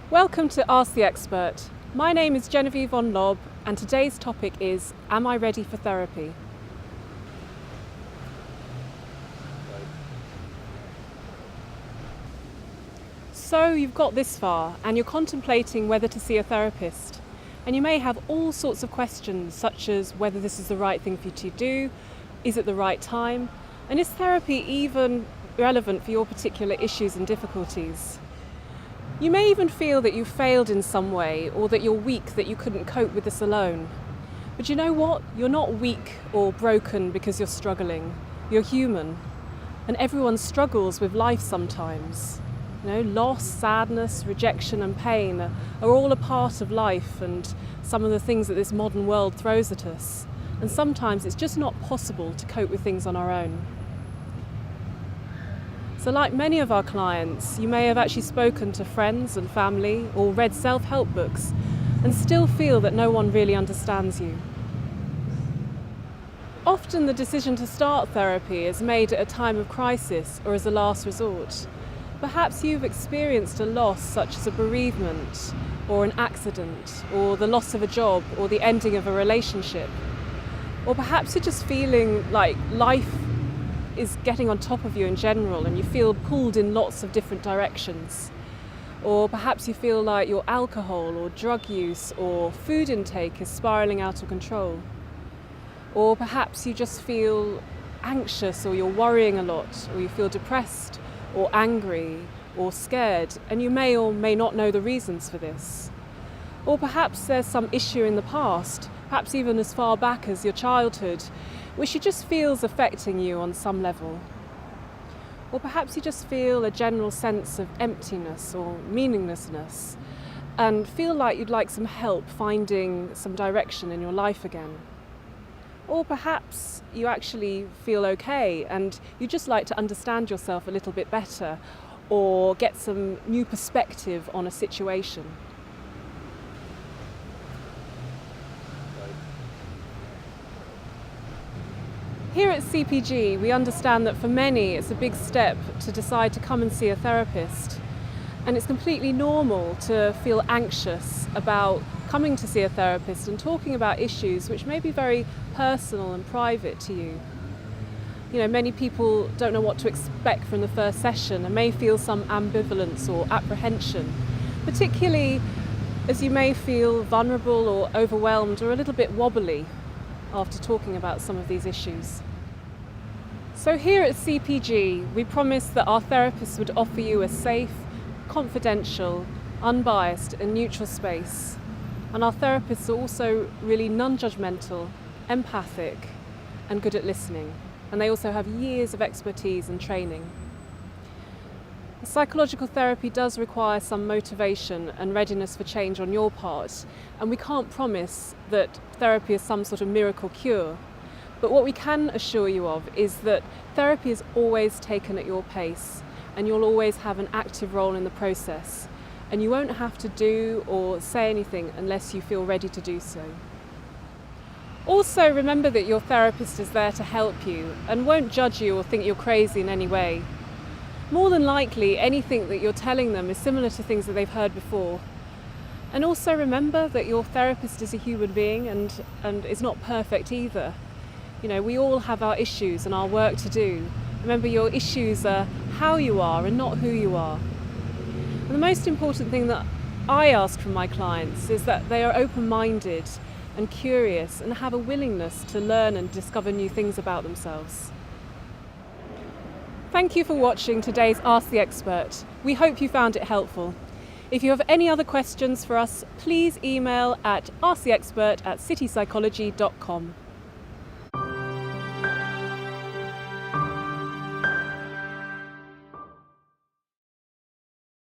Welcome to Ask the Expert. My name is Genevieve von Lob and today's topic is, am I ready for therapy? So you've got this far and you're contemplating whether to see a therapist. And you may have all sorts of questions such as whether this is the right thing for you to do, is it the right time, and is therapy even relevant for your particular issues and difficulties? You may even feel that you've failed in some way or that you're weak, that you couldn't cope with this alone. But you know what? You're not weak or broken because you're struggling. You're human. And everyone struggles with life sometimes. Loss, sadness, rejection and pain are all a part of life and some of the things that this modern world throws at us. And sometimes it's just not possible to cope with things on our own. So like many of our clients, you may have actually spoken to friends and family or read self-help books and still feel that no one really understands you. Often the decision to start therapy is made at a time of crisis or as a last resort. Perhaps you've experienced a loss such as a bereavement or an accident or the loss of a job or the ending of a relationship. Or perhaps you're just feeling like life is getting on top of you in general and you feel pulled in lots of different directions. Or perhaps you feel like your alcohol or drug use or food intake is spiralling out of control. Or perhaps you just feel anxious or you're worrying a lot or you feel depressed or angry or scared, and you may or may not know the reasons for this. Or perhaps there's some issue in the past, perhaps even as far back as your childhood, which you just feels affecting you on some level. Or perhaps you just feel a general sense of emptiness or meaninglessness and feel like you'd like some help finding some direction in your life again. Or perhaps you actually feel okay and you just like to understand yourself a little bit better or get some new perspective on a situation. Here at CPG, we understand that for many it's a big step to decide to come and see a therapist. And it's completely normal to feel anxious about coming to see a therapist and talking about issues which may be very personal and private to you. Many people don't know what to expect from the first session and may feel some ambivalence or apprehension, particularly as you may feel vulnerable or overwhelmed or a little bit wobbly after talking about some of these issues. So here at CPG, we promised that our therapists would offer you a safe, confidential, unbiased and neutral space. And our therapists are also really non-judgmental, empathic and good at listening. And they also have years of expertise and training. Psychological therapy does require some motivation and readiness for change on your part. And we can't promise that therapy is some sort of miracle cure. But what we can assure you of is that therapy is always taken at your pace and you'll always have an active role in the process. And you won't have to do or say anything unless you feel ready to do so. Also, remember that your therapist is there to help you and won't judge you or think you're crazy in any way. More than likely, anything that you're telling them is similar to things that they've heard before. And also remember that your therapist is a human being and is not perfect either. We all have our issues and our work to do. Remember, your issues are how you are and not who you are. And the most important thing that I ask from my clients is that they are open-minded and curious and have a willingness to learn and discover new things about themselves. Thank you for watching today's Ask the Expert. We hope you found it helpful. If you have any other questions for us, please email at asktheexpert@citypsychology.com.